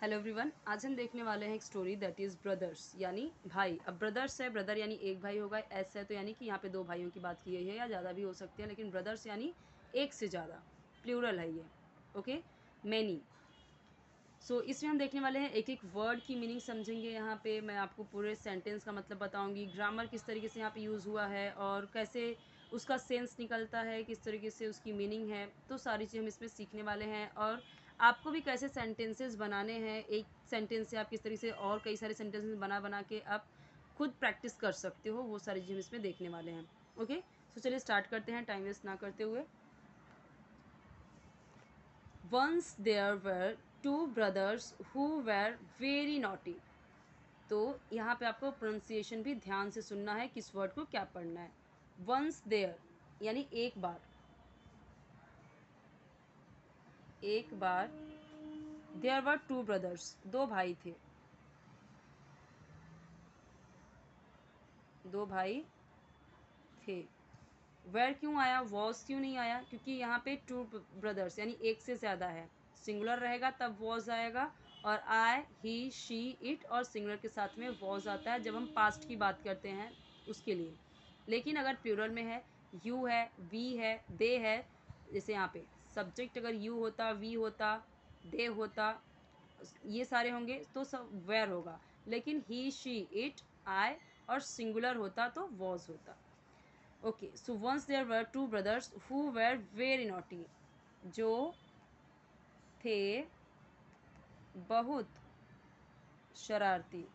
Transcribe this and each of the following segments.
Hello everyone, आज हम देखने वाले हैं एक स्टोरी दैट इज़ ब्रदर्स यानी भाई। अब ब्रदर्स है, ब्रदर यानी एक भाई होगा, एस है तो यानी कि यहाँ पे दो भाइयों की बात की गई है या ज़्यादा भी हो सकते हैं, लेकिन ब्रदर्स यानी एक से ज़्यादा, प्लूरल है ये। Okay, many. सो इसमें हम देखने वाले हैं एक एक वर्ड की मीनिंग समझेंगे। यहाँ पे मैं आपको पूरे सेंटेंस का मतलब बताऊंगी, ग्रामर किस तरीके से यहाँ पे यूज़ हुआ है और कैसे उसका सेंस निकलता है, किस तरीके से उसकी मीनिंग है, तो सारी चीज़ हम इसमें सीखने वाले हैं। और आपको भी कैसे सेंटेंसेस बनाने हैं, एक सेंटेंस से आप किस तरीके से और कई सारे सेंटेंसेस बना बना के आप खुद प्रैक्टिस कर सकते हो, वो सारी चीज़ हम इसमें देखने वाले हैं। ओके, तो चलिए स्टार्ट करते हैं टाइम वेस्ट ना करते हुए। Once there were two brothers who were very naughty। तो यहाँ पे आपको प्रोनाउंसिएशन भी ध्यान से सुनना है, किस वर्ड को क्या पढ़ना है। Once there यानी एक बार, एक बार। There were two brothers, दो भाई थे, दो भाई थे। वेयर क्यों आया, वॉज क्यों नहीं आया? क्योंकि यहाँ पे टू ब्रदर्स यानी एक से ज़्यादा है। सिंगुलर रहेगा तब वॉज आएगा, और आई, ही, शी, इट और सिंगुलर के साथ में वॉज आता है जब हम पास्ट की बात करते हैं उसके लिए। लेकिन अगर प्लूरल में है, यू है, वी है, दे है, जैसे यहाँ पे सब्जेक्ट अगर यू होता, वी होता, दे होता, ये सारे होंगे तो सब वेयर होगा। लेकिन ही, शी, इट, आई और सिंगुलर होता तो वॉज होता। Okay, so once there were two brothers who were very naughty, जो थे बहुत शरारती,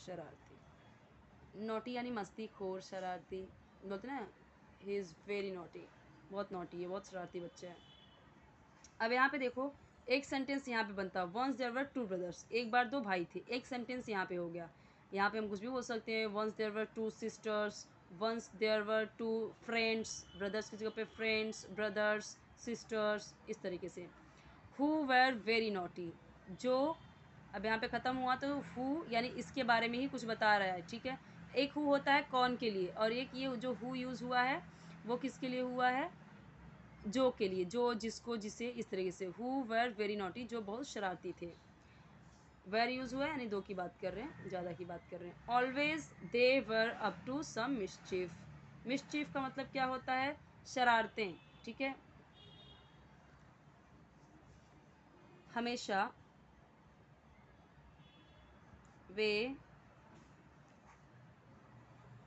शरारती। नॉटी यानी मस्ती खोर, शरारती बोलते ना, ही इज़ वेरी नॉटी, बहुत नॉटी है, बहुत शरारती बच्चा है। अब यहाँ पे देखो, एक सेंटेंस यहाँ पे बनता है, once there were two brothers, एक बार दो भाई थे, एक सेंटेंस यहाँ पे हो गया। यहाँ पे हम कुछ भी बोल सकते हैं, once there were two sisters, once there were two friends, brothers की जगह पे फ्रेंड्स, ब्रदर्स, सिस्टर्स, इस तरीके से। हु वेर वेरी नॉटी, जो, अब यहाँ पे ख़त्म हुआ तो हु यानी इसके बारे में ही कुछ बता रहा है, ठीक है। एक हु होता है कौन के लिए, और एक ये जो हु यूज़ हुआ है वो किसके लिए हुआ है, जो के लिए, जो, जिसको, जिसे, इस तरीके से। हु वेर वेरी नॉटी, जो बहुत शरारती थे। वेर यूज़ हुआ है यानी दो की बात कर रहे हैं, ज़्यादा की बात कर रहे हैं। Always they were up to some mischief, mischief का मतलब क्या होता है, शरारतें, ठीक है। हमेशा वे,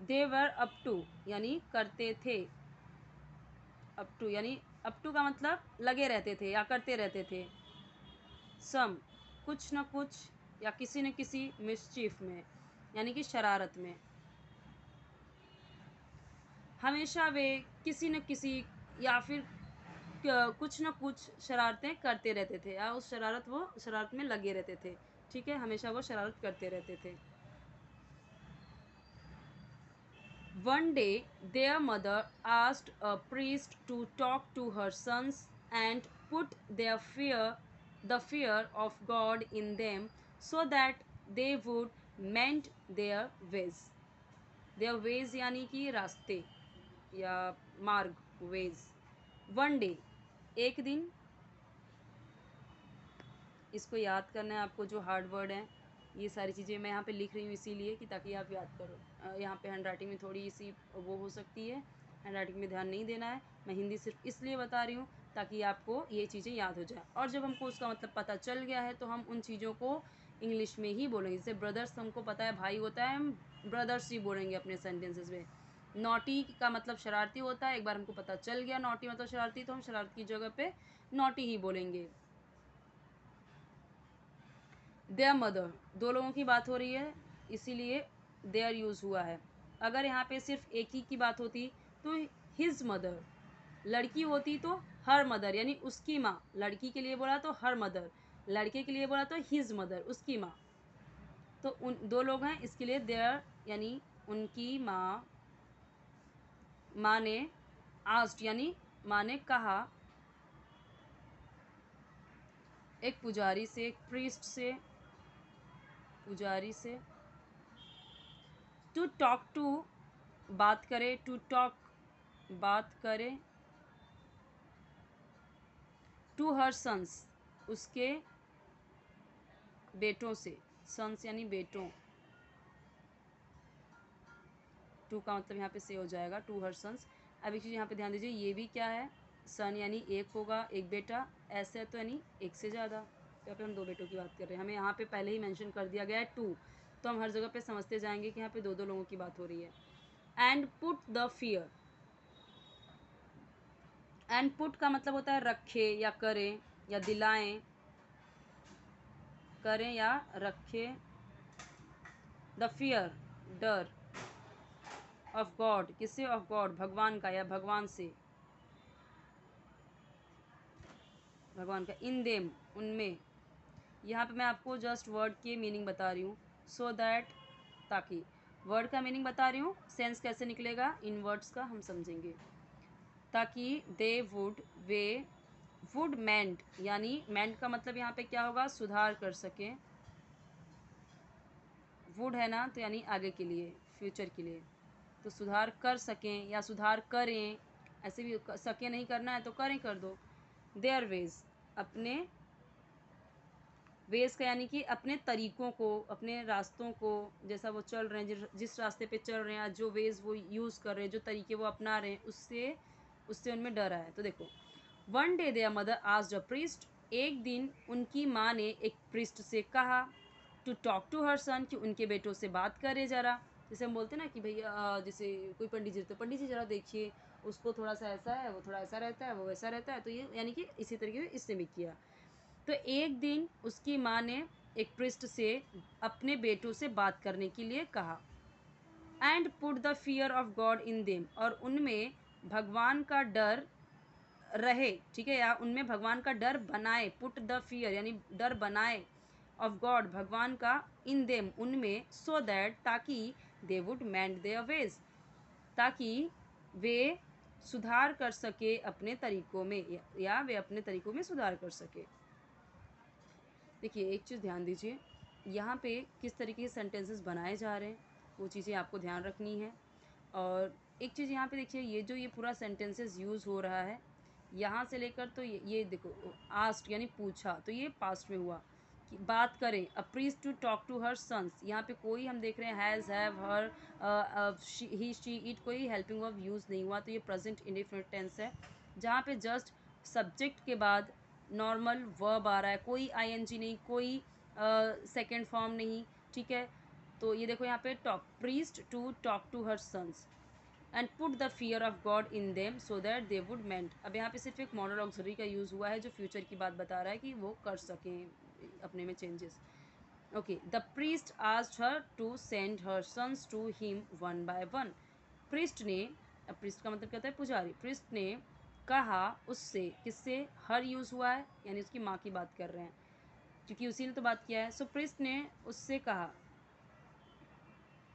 दे वर अप टू यानी करते थे, अप टू यानी अप टू का मतलब लगे रहते थे या करते रहते थे। सम कुछ न कुछ या किसी न किसी, मिसचीफ में यानी कि शरारत में। हमेशा वे किसी न किसी या फिर कुछ न कुछ शरारतें करते रहते थे, या उस वो शरारत में लगे रहते थे, ठीक है, हमेशा वो शरारत करते रहते थे। One day, their mother asked a priest to talk to her sons and put the fear of God in them, so that they would mend their ways. Their ways यानी कि रास्ते या मार्ग, ways. One day, एक दिन, इसको याद करना है आपको, जो हार्ड वर्ड हैं ये सारी चीज़ें मैं यहाँ पे लिख रही हूँ इसीलिए कि ताकि आप याद करो। यहाँ पे हैंड राइटिंग में थोड़ी सी वो हो सकती है, हैंड राइटिंग में ध्यान नहीं देना है। मैं हिंदी सिर्फ इसलिए बता रही हूँ ताकि आपको ये चीज़ें याद हो जाए, और जब हमको उसका मतलब पता चल गया है तो हम उन चीज़ों को इंग्लिश में ही बोलेंगे। जैसे ब्रदर्स हमको पता है भाई होता है, हम ब्रदर्स ही बोलेंगे अपने सेंटेंसेस में। नॉटी का मतलब शरारती होता है, एक बार हमको पता चल गया नॉटी मतलब शरारती, तो हम शरारत की जगह पे नॉटी ही बोलेंगे। देयर मदर, दो लोगों की बात हो रही है इसीलिए देयर यूज़ हुआ है। अगर यहाँ पे सिर्फ एक ही की बात होती तो हिज मदर, लड़की होती तो हर मदर यानी उसकी माँ, लड़की के लिए बोला तो हर मदर, लड़के के लिए बोला तो हिज मदर उसकी माँ। तो उन दो लोग हैं इसके लिए देयर यानी उनकी माँ, माँ ने, आस्ट यानी माँ ने कहा, एक पुजारी से, एक प्रीस्ट से, पुजारी से, टू टॉक टू बात करे, टू टॉक बात करे, टू हर सन्स उसके बेटों से, सन्स यानी बेटों, टू का मतलब यहाँ पे से हो जाएगा, टू हर सन्स। अब एक चीज़ यहाँ पे ध्यान दीजिए, ये भी क्या है, सन यानी एक होगा, एक बेटा, ऐसे है तो यानी एक से ज़्यादा। यहाँ पे हम दो बेटों की बात कर रहे हैं, हमें यहाँ पे पहले ही मेंशन कर दिया गया है टू, तो हम हर जगह पे समझते जाएंगे कि यहाँ पे दो दो लोगों की बात हो रही है। And put the fear, and put का मतलब होता है रखे या करें या दिलाएं, करें या रखें, द फियर डर, ऑफ गॉड किससे, ऑफ गॉड भगवान का या भगवान से, भगवान का, इन देम उनमें। यहाँ पे मैं आपको जस्ट वर्ड के मीनिंग बता रही हूँ, सो दैट ताकि, वर्ड का मीनिंग बता रही हूँ, सेंस कैसे निकलेगा इन वर्ड्स का हम समझेंगे। ताकि दे वुड, वे, वुड मेंट यानी मेंट का मतलब यहाँ पे क्या होगा, सुधार कर सकें, वुड है ना तो यानी आगे के लिए, फ्यूचर के लिए, तो सुधार कर सकें या सुधार करें, ऐसे भी सकें नहीं करना है तो करें कर दो। देयर वेज, अपने, वेज का यानी कि अपने तरीक़ों को, अपने रास्तों को, जैसा वो चल रहे हैं, जिस रास्ते पे चल रहे हैं, जो वेज वो यूज़ कर रहे हैं, जो तरीके वो अपना रहे हैं, उससे उनमें डर आया। तो देखो, one day there mother asked a priest, एक दिन उनकी माँ ने एक प्रीस्ट से कहा, टू टॉक टू हर सन, कि उनके बेटों से बात करे ज़रा। जैसे हम बोलते हैं ना कि भैया जैसे कोई पंडित जी, तो पंडित जी ज़रा देखिए उसको, थोड़ा सा ऐसा है, वो थोड़ा ऐसा रहता है, वो वैसा रहता है, तो ये यानी कि इसी तरीके से इसने भी किया। तो एक दिन उसकी माँ ने एक प्रिस्ट से अपने बेटों से बात करने के लिए कहा, and put the fear of God in them, और उनमें भगवान का डर रहे, ठीक है, या उनमें भगवान का डर बनाए, पुट द फियर यानी डर बनाए, ऑफ गॉड भगवान का, इन देम उनमें, सो दैट ताकि, they would mend their ways ताकि वे सुधार कर सके अपने तरीकों में, या वे अपने तरीकों में सुधार कर सके। देखिए एक चीज़ ध्यान दीजिए, यहाँ पे किस तरीके के सेंटेंसेस बनाए जा रहे हैं वो चीज़ें आपको ध्यान रखनी है। और एक चीज़ यहाँ पे देखिए, ये जो ये पूरा सेंटेंसेस यूज़ हो रहा है, यहाँ से लेकर तो ये देखो, आस्क्ड यानी पूछा, तो ये पास्ट में हुआ कि बात करें, a priest to talk to her sons, यहाँ पे कोई हम देख रहे हैं has, have, her, he, she, it, कोई हेल्पिंग वर्ब यूज़ नहीं हुआ, तो ये प्रेजेंट इंडेफिनिट टेंस है, जहाँ पे जस्ट सब्जेक्ट के बाद नॉर्मल वर्ब आ रहा है, कोई आईएनजी नहीं, कोई सेकेंड फॉर्म नहीं, ठीक है। तो ये देखो यहाँ पे talk, priest to talk to her sons and put the fear of God in them so that they would mend. अब यहाँ पे सिर्फ एक मॉडल ऑक्सिलरी का यूज़ हुआ है जो फ्यूचर की बात बता रहा है कि वो कर सकें अपने में changes. Okay, the priest asked her to send her sons to him one by one. Priest ने, अब प्रीस्ट का मतलब कहता है पुजारी, प्रीस्ट ने कहा उससे, किससे, हर यूज़ हुआ है यानी उसकी माँ की बात कर रहे हैं क्योंकि उसी ने तो बात किया है। सो प्रीस्ट ने उससे कहा,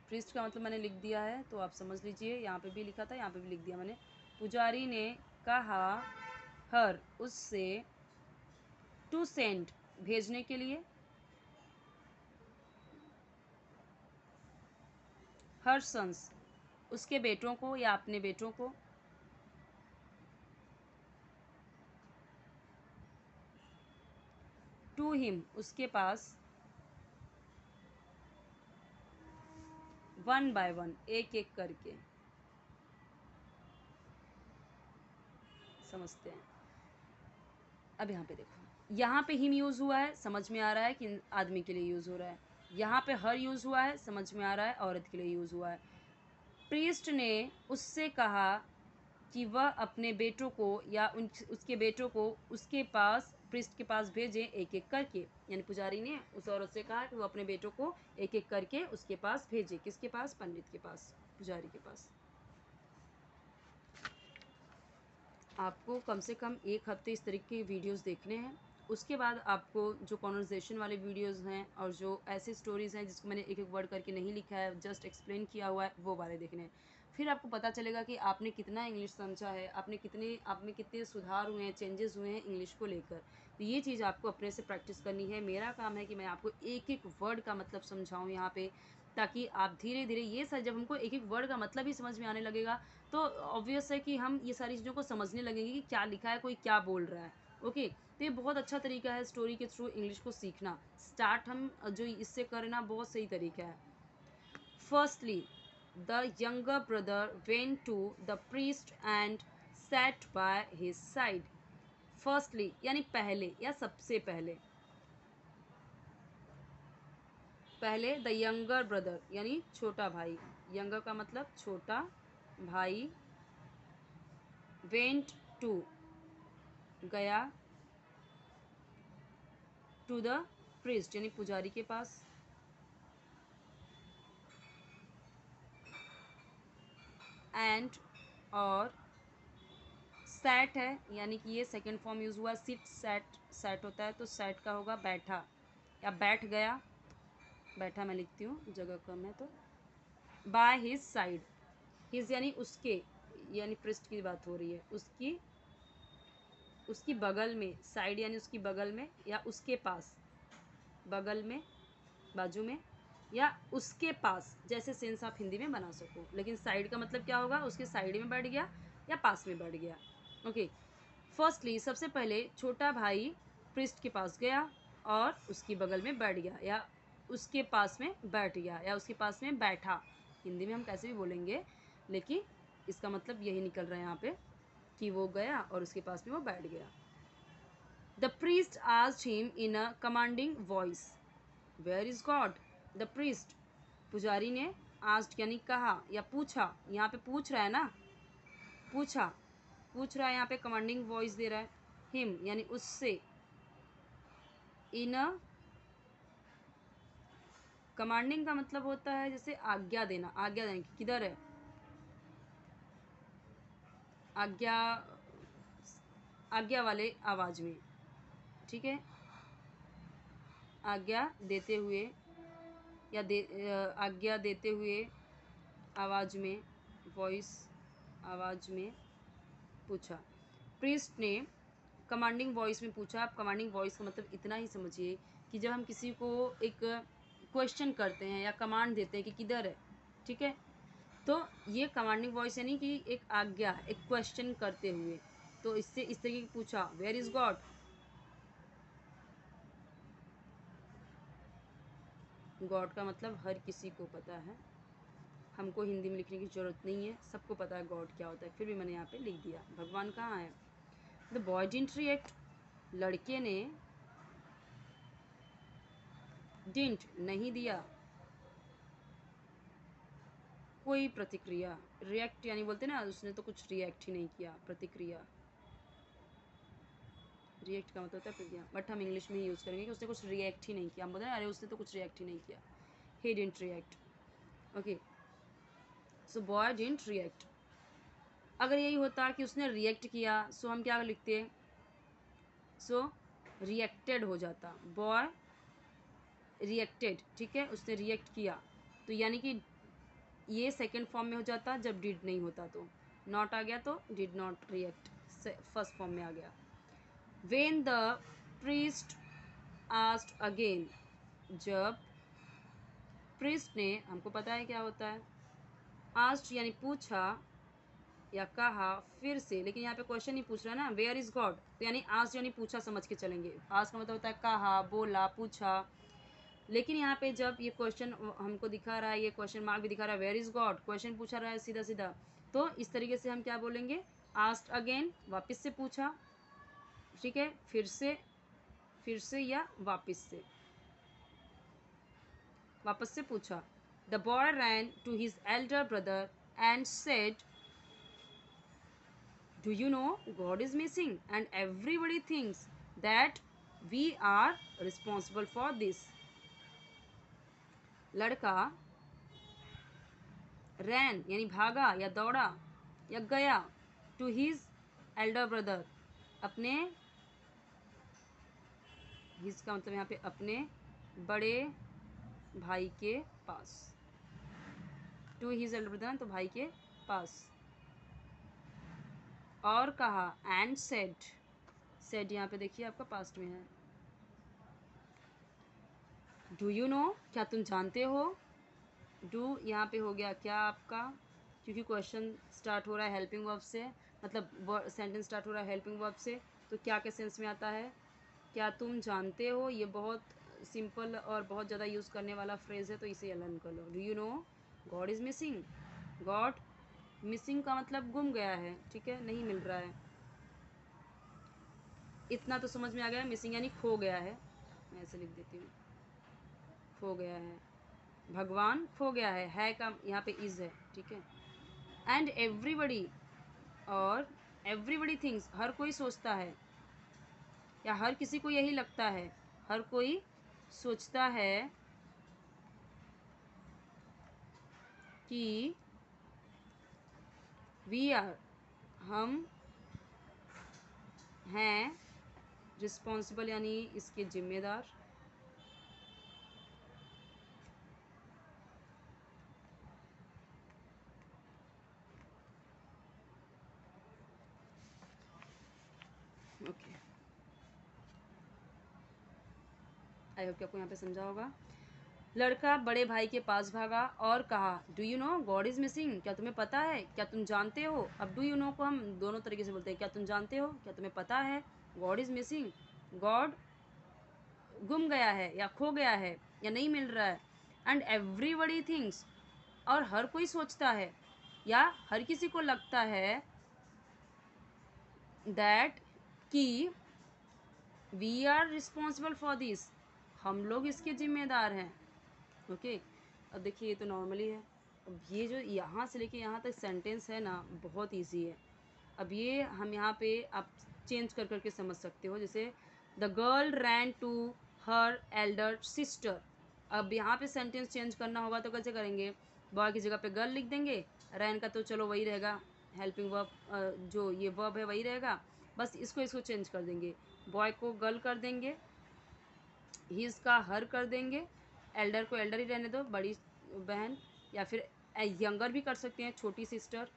प्रीस्ट का मतलब मैंने लिख दिया है तो आप समझ लीजिए, यहाँ पे भी लिखा था, यहाँ पे भी लिख दिया मैंने। पुजारी ने कहा हर, उससे, टू सेंड भेजने के लिए, हर सन्स उसके बेटों को या अपने बेटों को, टू हिम उसके पास, वन बाय वन एक एक करके। समझते हैं। अब यहाँ पे देखो, यहाँ पे हिम यूज़ हुआ है, समझ में आ रहा है कि आदमी के लिए यूज़ हो रहा है। यहाँ पे हर यूज़ हुआ है, समझ में आ रहा है औरत के लिए यूज़ हुआ है। प्रीस्ट ने उससे कहा कि वह अपने बेटों को या उसके बेटों को उसके पास, प्रीस्ट के पास भेजे एक एक करके, यानी पुजारी ने उस औरत से कहा कि वो अपने बेटों को एक एक करके उसके पास भेजे, किसके पास, पंडित के पास, पुजारी के पास। आपको कम से कम एक हफ्ते इस तरीके के वीडियोस देखने हैं। उसके बाद आपको जो कॉन्वर्सेशन वाले वीडियोस हैं और जो ऐसे स्टोरीज़ हैं जिसको मैंने एक एक वर्ड करके नहीं लिखा है, जस्ट एक्सप्लेन किया हुआ है, वो वाले देखने हैं। फिर आपको पता चलेगा कि आपने कितना इंग्लिश समझा है, आप में कितने सुधार हुए हैं, चेंजेस हुए हैं इंग्लिश को लेकर। तो ये चीज़ आपको अपने से प्रैक्टिस करनी है। मेरा काम है कि मैं आपको एक एक वर्ड का मतलब समझाऊँ यहाँ पे, ताकि आप धीरे धीरे ये सब, जब हमको एक एक वर्ड का मतलब ही समझ में आने लगेगा तो ऑब्वियस है कि हम ये सारी चीज़ों को समझने लगेंगे कि क्या लिखा है, कोई क्या बोल रहा है। ओके, तो ये बहुत अच्छा तरीका है स्टोरी के थ्रू इंग्लिश को सीखना। स्टार्ट हम जो इससे करना बहुत सही तरीका है। Firstly the younger brother went to the priest and sat by his side. Firstly यानी पहले या सबसे पहले, पहले द यंगर ब्रदर यानी छोटा भाई, यंगर का मतलब छोटा भाई, वेंट टू गया, टू द प्रीस्ट यानी पुजारी के पास, एंड और सैट है यानी कि ये सेकंड फॉर्म यूज हुआ, सिट सैट सैट होता है तो सैट का होगा बैठा या बैठ गया, बैठा मैं लिखती हूँ जगह कम है तो। बाय हिज साइड, हिज यानी उसके, यानी पृष्ठ की बात हो रही है, उसकी बगल में, साइड यानी उसकी बगल में या उसके पास, बगल में बाजू में या उसके पास, जैसे सेंस आप हिंदी में बना सको। लेकिन साइड का मतलब क्या होगा, उसके साइड में बैठ गया या पास में बैठ गया। ओके, फर्स्टली सबसे पहले छोटा भाई पृष्ठ के पास गया और उसकी बगल में बैठ गया या उसके पास में बैठ गया या उसके पास में बैठा। हिंदी में हम कैसे भी बोलेंगे लेकिन इसका मतलब यही निकल रहा है यहाँ पे कि वो गया और उसके पास में वो बैठ गया। The priest asked him in a commanding voice, where is God. The priest, पुजारी ने आस्क्ड यानी कहा या पूछा, यहाँ पे पूछ रहा है ना, पूछ रहा है, यहाँ पे कमांडिंग वॉइस दे रहा है, हिम यानी उससे, इन अ, कमांडिंग का मतलब होता है जैसे आज्ञा देना, आज्ञा देना कि किधर है, आज्ञा वाले आवाज में, ठीक है, आज्ञा देते हुए या आज्ञा देते हुए आवाज में, वॉइस आवाज में पूछा। प्रीस्ट ने कमांडिंग वॉइस में पूछा। आप कमांडिंग वॉइस का मतलब इतना ही समझिए कि जब हम किसी को एक क्वेश्चन करते हैं या कमांड देते हैं कि किधर है, ठीक है, तो ये कमांडिंग वॉइस यानी कि एक आज्ञा, एक क्वेश्चन करते हुए, तो इससे इस तरीके की पूछा, वेयर इज गॉड। गॉड का मतलब हर किसी को पता है, हमको हिंदी में लिखने की ज़रूरत नहीं है, सबको पता है गॉड क्या होता है, फिर भी मैंने यहाँ पे लिख दिया। भगवान कहाँ है। द बॉय डिडंट रिएक्ट, लड़के ने डिडंट नहीं दिया कोई प्रतिक्रिया, रिएक्ट यानी बोलते ना, उसने तो कुछ रिएक्ट ही नहीं किया, प्रतिक्रिया, रिएक्ट का मतलब होता है प्रतिक्रिया, बट हम इंग्लिश में ही यूज़ करेंगे कि उसने कुछ रिएक्ट ही नहीं किया। हम बोलते हैं अरे उसने तो कुछ रिएक्ट ही नहीं किया, he didn't react. Okay, so boy didn't react. अगर यही होता कि उसने रिएक्ट किया सो हम क्या लिखते, सो रिएक्टेड हो जाता, बॉय रिएक्टेड, ठीक है, उसने रिएक्ट किया, तो यानी कि ये सेकंड फॉर्म में हो जाता जब डिड नहीं होता, तो नॉट आ गया तो did not react first form में आ गया। When the priest asked again, जब प्रीस्ट ने, हमको पता है क्या होता है, आस्क्ड यानी पूछा या कहा फिर से, लेकिन यहाँ पे क्वेश्चन ही पूछ रहा है ना, वेयर इज गॉड, तो यानी आस्क्ड यानी पूछा समझ के चलेंगे। आस्क्ड का मतलब होता है कहा, बोला, पूछा, लेकिन यहाँ पे जब ये क्वेश्चन हमको दिखा रहा है, ये क्वेश्चन मार्क भी दिखा रहा है, वेयर इज गॉड, क्वेश्चन पूछा रहा है सीधा सीधा, तो इस तरीके से हम क्या बोलेंगे, आस्क्ड अगेन, वापस से पूछा, ठीक है, फिर से या वापस से पूछा। The boy ran to his elder brother and said, do you know God is missing and everybody thinks that we are responsible for this. लड़का रैन यानी भागा या दौड़ा या गया, टू हिज एल्डर ब्रदर, अपने, हिज का मतलब यहाँ पे अपने बड़े भाई के पास, टू हिज एल्डर ब्रदर तो भाई के पास, और कहा, एंड सेड यहाँ पे देखिए आपका पास्ट में है, डू यू नो, क्या तुम जानते हो, डू यहाँ पे हो गया क्या आपका, क्योंकि क्वेश्चन स्टार्ट हो रहा है हेल्पिंग वर्ब से, मतलब सेंटेंस स्टार्ट हो रहा है हेल्पिंग वर्ब से, तो क्या के सेंस में आता है, क्या तुम जानते हो, ये बहुत सिंपल और बहुत ज़्यादा यूज़ करने वाला फ्रेज है, तो इसे लर्न कर लो। Do you know God is missing. God missing का मतलब गुम गया है, ठीक है, नहीं मिल रहा है। इतना तो समझ में आ गया, मिसिंग यानी खो गया है। मैं ऐसे लिख देती हूँ, खो गया है। भगवान खो गया है का यहाँ पे इज़ है, ठीक है। एंड एवरीबडी, और एवरीबडी थिंग्स, हर कोई सोचता है या हर किसी को यही लगता है, हर कोई सोचता है कि वी आर, हम हैं, रिस्पॉन्सिबल यानी इसके जिम्मेदार, ओके। आई होप कि आपको यहाँ पे समझा होगा। लड़का बड़े भाई के पास भागा और कहा, do you know God is missing. क्या तुम्हें पता है, क्या तुम जानते हो। अब डू यू नो को हम दोनों तरीके से बोलते हैं, क्या तुम जानते हो, क्या तुम्हें पता है। गॉड इज़ मिसिंग, गॉड गुम गया है या खो गया है या नहीं मिल रहा है। एंड एवरीबडी थिंक्स, और हर कोई सोचता है या हर किसी को लगता है दैट कि we are responsible for this, हम लोग इसके जिम्मेदार हैं, ओके। अब देखिए ये तो नॉर्मली है। अब ये जो यहाँ से लेके यहाँ तक सेंटेंस है ना, बहुत इजी है। अब ये हम यहाँ पे आप चेंज कर करके समझ सकते हो। जैसे the girl ran to her elder sister. अब यहाँ पे सेंटेंस चेंज करना होगा तो कैसे करेंगे, बॉय की जगह पे गर्ल लिख देंगे। रैन का तो चलो वही रहेगा, हेल्पिंग वर्ब, जो ये वर्ब है वही रहेगा, बस इसको चेंज कर देंगे। बॉय को गर्ल कर देंगे, हीज़ का हर कर देंगे, एल्डर को एल्डर ही रहने दो, बड़ी बहन, या फिर यंगर भी कर सकते हैं, छोटी सिस्टर,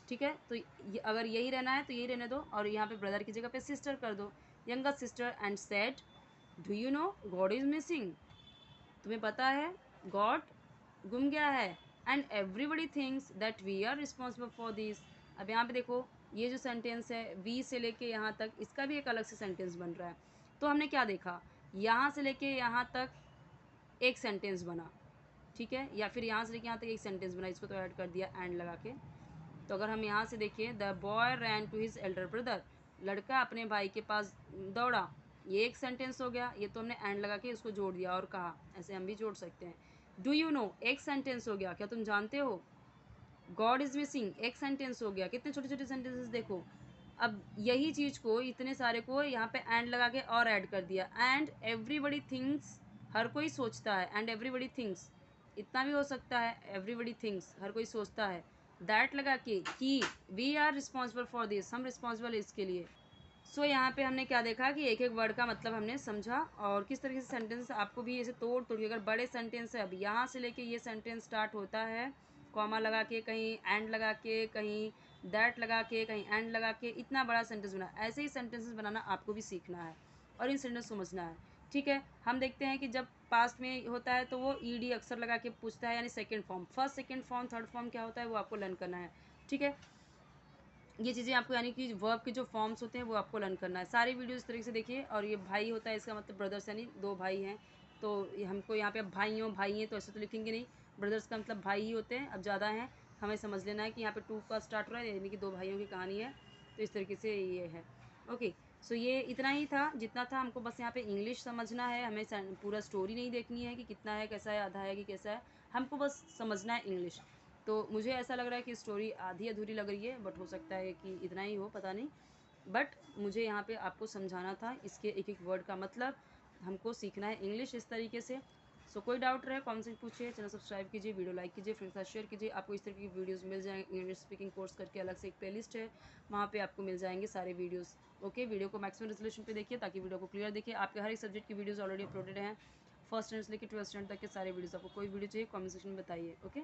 ठीक है। तो अगर यही रहना है तो यही रहने दो, और यहाँ पे ब्रदर की जगह पे सिस्टर कर दो, younger sister. And said, do you know God is missing. तुम्हें पता है गॉड गुम गया है। And everybody thinks that we are responsible for this. अब यहाँ पे देखो ये जो सेंटेंस है, वी से लेके यहाँ तक, इसका भी एक अलग से सेंटेंस बन रहा है। तो हमने क्या देखा, यहाँ से लेके यहाँ तक एक सेंटेंस बना, ठीक है, या फिर यहाँ से लेके यहाँ तक एक सेंटेंस बना, इसको तो ऐड कर दिया एंड लगा के। तो अगर हम यहाँ से देखें, the boy ran to his elder brother, लड़का अपने भाई के पास दौड़ा, ये एक सेंटेंस हो गया। ये तो हमने एंड लगा के इसको जोड़ दिया और कहा, ऐसे हम भी जोड़ सकते हैं। डू यू नो एक सेंटेंस हो गया, क्या तुम जानते हो। गॉड इज़ मिसिंग एक सेंटेंस हो गया। कितने छोटे छोटे सेंटेंसेस देखो। अब यही चीज़ को, इतने सारे को यहाँ पे एंड लगा के और ऐड कर दिया। एंड एवरीबडी थिंक्स, हर कोई सोचता है, एंड एवरीबडी थिंक्स, इतना भी हो सकता है, एवरीबडी थिंक्स हर कोई सोचता है, दैट लगा के कि we are responsible for this, हम रिस्पॉन्सिबल इसके लिए। सो यहाँ पे हमने क्या देखा कि एक एक वर्ड का मतलब हमने समझा, और किस तरीके से सेंटेंस आपको भी ऐसे तोड़ तोड़ के, अगर बड़े सेंटेंस है, अब यहाँ से लेके ये सेंटेंस स्टार्ट होता है कॉमा लगा के, कहीं एंड लगा के, कहीं दैट लगा के, कहीं एंड लगा के, इतना बड़ा सेंटेंस बना। ऐसे ही सेंटेंसेस बनाना आपको भी सीखना है और इन सेंटेंस समझना है, ठीक है। हम देखते हैं कि जब पास्ट में होता है तो वो ईडी अक्सर लगा के पूछता है, यानी second form, first second form third form क्या होता है वो आपको लर्न करना है, ठीक है। ये चीज़ें आपको, यानी कि वर्ब के जो फॉर्म्स होते हैं वो आपको लर्न करना है। सारी वीडियो इस तरीके से देखिए। और ये भाई होता है, इसका मतलब ब्रदर्स, यानी दो भाई हैं। तो हमको यहाँ पे अब भाई हैं तो ऐसे तो लिखेंगे नहीं, ब्रदर्स का मतलब भाई ही होते हैं। अब ज़्यादा हैं, हमें समझ लेना है कि यहाँ पे टू का स्टार्ट हो रहा है, यानी कि दो भाइयों की कहानी है। तो इस तरीके से ये है, ओके। सो ये इतना ही था, जितना था हमको बस यहाँ पे इंग्लिश समझना है, हमें पूरा स्टोरी नहीं देखनी है कि कितना है, कैसा है, आधा है कि कैसा है, हमको बस समझना है इंग्लिश। तो मुझे ऐसा लग रहा है कि स्टोरी आधी अधूरी लग रही है, बट हो सकता है कि इतना ही हो, पता नहीं। बट मुझे यहाँ पे आपको समझाना था इसके एक एक वर्ड का मतलब, हमको सीखना है इंग्लिश इस तरीके से। सो कोई डाउट रहे कमेंट से पूछिए, चैनल सब्सक्राइब कीजिए, वीडियो लाइक कीजिए, फ्रेंड्स के साथ शेयर कीजिए। आपको इस तरह की वीडियोस मिल जाएंगे। इंग्लिश स्पीकिंग कोर्स करके अलग से एक प्लेलिस्ट है, वहाँ पे आपको मिल जाएंगे सारे वीडियोस, ओके। वीडियो को मैक्सिमम रेजोल्यूशन पे देखिए ताकि वीडियो को क्लियर देखिए। आपके हर एक सब्जेक्ट की वीडियोस ऑलरेडी अपलोडेड हैं, फर्स्ट स्टैंडर्ड से लेकर 12th स्टैंडर्ड तक के सारे वीडियोस। आपको कोई वीडियो चाहिए कमेंट सेक्शन में बताइए, ओके।